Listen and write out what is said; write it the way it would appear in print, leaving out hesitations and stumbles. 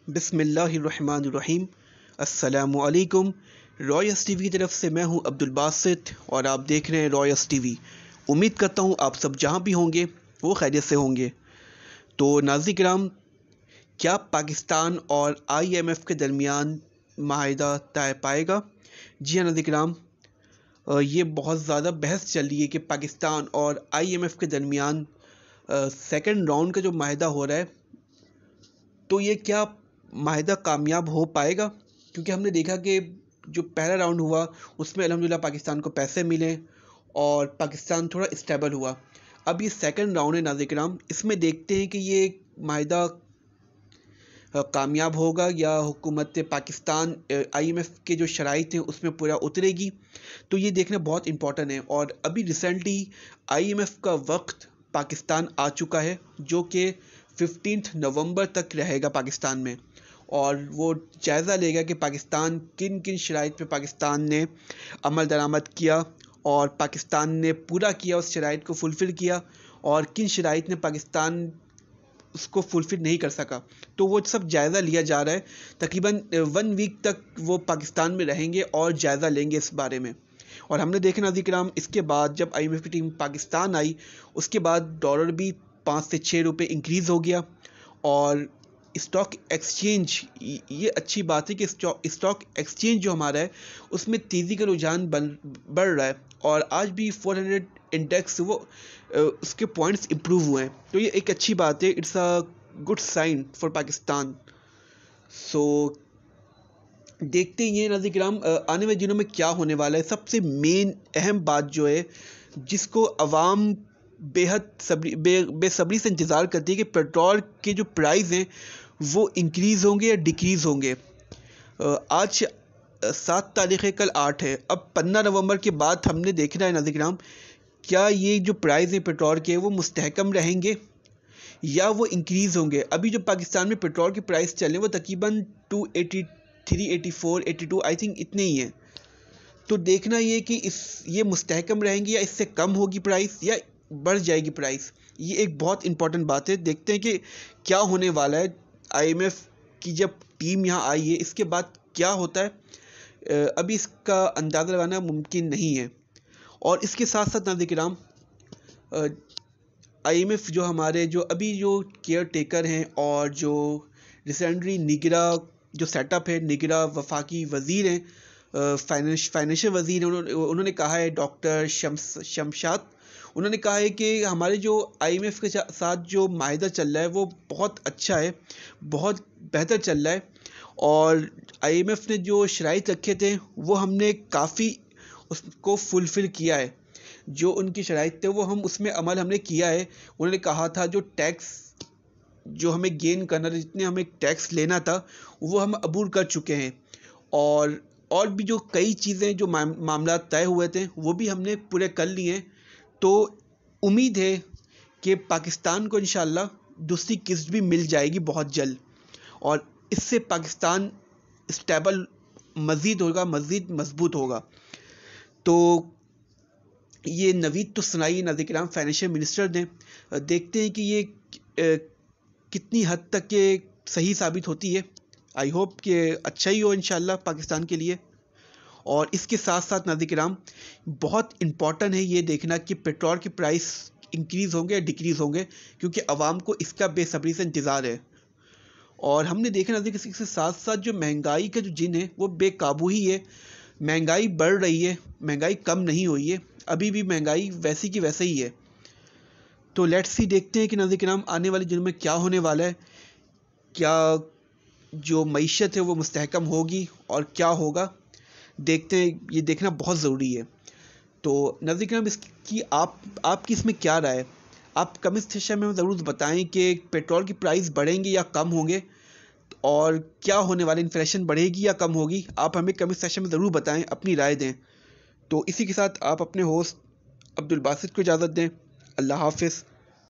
बिस्मिल्लाहिर्रहमानिर्रहीम। अस्सलामुअलैकुम। Royce TV की तरफ से मैं हूं अब्दुल बासित और आप देख रहे हैं रॉयस टीवी। उम्मीद करता हूं आप सब जहां भी होंगे वो खैरियत से होंगे। तो नाज़रीन किराम, क्या पाकिस्तान और IMF के दरमियान माहिदा तय पाएगा? जी हाँ नाज़रीन किराम, ये बहुत ज़्यादा बहस चल रही है कि पाकिस्तान और IMF के दरमियान सेकंड राउंड का जो माहिदा हो रहा है, तो ये क्या माहिदा कामयाब हो पाएगा? क्योंकि हमने देखा कि जो पहला राउंड हुआ उसमें अल्हम्दुलिल्लाह पाकिस्तान को पैसे मिले और पाकिस्तान थोड़ा स्टेबल हुआ। अब ये सेकंड राउंड है नाज़रीन किराम, इसमें देखते हैं कि ये माहिदा कामयाब होगा या हुकूमत पाकिस्तान IMF के जो शराइत हैं उसमें पूरा उतरेगी। तो ये देखना बहुत इंपॉर्टेंट है। और अभी रिसेंटली IMF का वक्त पाकिस्तान आ चुका है, जो कि 15 नवंबर तक रहेगा पाकिस्तान में, और वो जायज़ा लेगा कि पाकिस्तान किन किन शराइत पे पाकिस्तान ने अमल दरामद किया और पाकिस्तान ने पूरा किया, उस शराइत को फुलफ़िल किया, और किन शराइत ने पाकिस्तान उसको फुलफ़िल नहीं कर सका। तो वो सब जायज़ा लिया जा रहा है। तकरीबन 1 वीक तक वो पाकिस्तान में रहेंगे और जायज़ा लेंगे इस बारे में। और हमने देखा नाज़रीन किराम, इसके बाद जब IMF की टीम पाकिस्तान आई, उसके बाद डॉलर भी 5 से 6 रुपये इंक्रीज़ हो गया। और स्टॉक एक्सचेंज, ये अच्छी बात है कि स्टॉक एक्सचेंज जो हमारा है उसमें तेज़ी का रुझान बढ़ रहा है, और आज भी 400 इंडेक्स वो उसके पॉइंट्स इम्प्रूव हुए हैं। तो ये एक अच्छी बात है, it's a good sign for Pakistan. So देखते हैं नाज़रीन किराम आने वाले दिनों में क्या होने वाला है। सबसे मेन अहम बात जो है जिसको अवाम बेहद बेसब्री से इंतज़ार करती है कि पेट्रोल के जो प्राइस हैं वो इंक्रीज़ होंगे या डिक्रीज़ होंगे। आज 7 तारीख़ है, कल 8 है। अब 15 नवंबर के बाद हमने देखना है नाज़रीन किराम, क्या ये जो प्राइस हैं पेट्रोल के वो मुस्तहकम रहेंगे या वो इंक्रीज़ होंगे। अभी जो पाकिस्तान में पेट्रोल के प्राइस चल रहे हैं वो तकरीबन 283, 84, 82 आई थिंक इतने ही हैं। तो देखना ये कि ये मुस्तहकम रहेंगे या इससे कम होगी प्राइस या बढ़ जाएगी प्राइस। ये एक बहुत इंपॉर्टेंट बात है। देखते हैं कि क्या होने वाला है। IMF की जब टीम यहाँ आई है, इसके बाद क्या होता है अभी इसका अंदाज़ा लगाना मुमकिन नहीं है। और इसके साथ साथ नाज़रीन किराम, IMF जो हमारे जो अभी जो केयर टेकर हैं और जो रिसेंटली निगरा जो सेटअप है, निगरा वफाकी वज़ीर हैं, फाइनेंशियल वज़ीर हैं, उन्होंने कहा है, डॉक्टर शमशाद, उन्होंने कहा है कि हमारे जो IMF के साथ जो माहिदा चल रहा है वो बहुत अच्छा है, बहुत बेहतर चल रहा है। और IMF ने जो शराइत रखे थे वो हमने काफ़ी उसको फुलफ़िल किया है। जो उनकी शराइत थे वो उसमें अमल हमने किया है। उन्होंने कहा था जो टैक्स जो हमें गेन करना था, जितने हमें टैक्स लेना था वो हम अबूर कर चुके हैं। और भी जो कई चीज़ें जो मामला तय हुए थे वो भी हमने पूरे कर लिए हैं। तो उम्मीद है कि पाकिस्तान को इंशाल्लाह दूसरी किस्त भी मिल जाएगी बहुत जल्द, और इससे पाकिस्तान स्टेबल मज़ीद होगा, मज़ीद मजबूत होगा। तो ये नवीद तो सुनाई नाज़रीन किराम फाइनेंशियल मिनिस्टर ने। देखते हैं कि ये कितनी हद तक ये सही साबित होती है। आई होप कि अच्छा ही हो इंशाल्लाह पाकिस्तान के लिए। और इसके साथ साथ नाज़रीन किराम, बहुत इम्पॉर्टेंट है ये देखना कि पेट्रोल के प्राइस इंक्रीज़ होंगे या डिक्रीज़ होंगे, क्योंकि आवाम को इसका बेसब्री से इंतज़ार है। और हमने देखा नाज़रीन कि इसके साथ साथ जो महंगाई का जो जिन है वो बेकाबू ही है। महंगाई बढ़ रही है, महंगाई कम नहीं हुई है, अभी भी महंगाई वैसी की वैसे ही है। तो लेट्स सी, देखते हैं कि नाज़रीन किराम आने वाले दिनों में क्या होने वाला है। क्या जो मईशत है वो मुस्तहकम होगी और क्या होगा, देखते हैं। ये देखना बहुत ज़रूरी है। तो नाज़रीन किराम, इसकी आपकी इसमें क्या राय है? आप कमेंट सेक्शन में ज़रूर बताएं कि पेट्रोल की प्राइस बढ़ेंगे या कम होंगे, और क्या होने वाला, इन्फ्लेशन बढ़ेगी या कम होगी। आप हमें कमेंट सेक्शन में ज़रूर बताएं, अपनी राय दें। तो इसी के साथ आप अपने होस्ट अब्दुल बासित को इजाज़त दें। अल्लाह हाफ़िज़।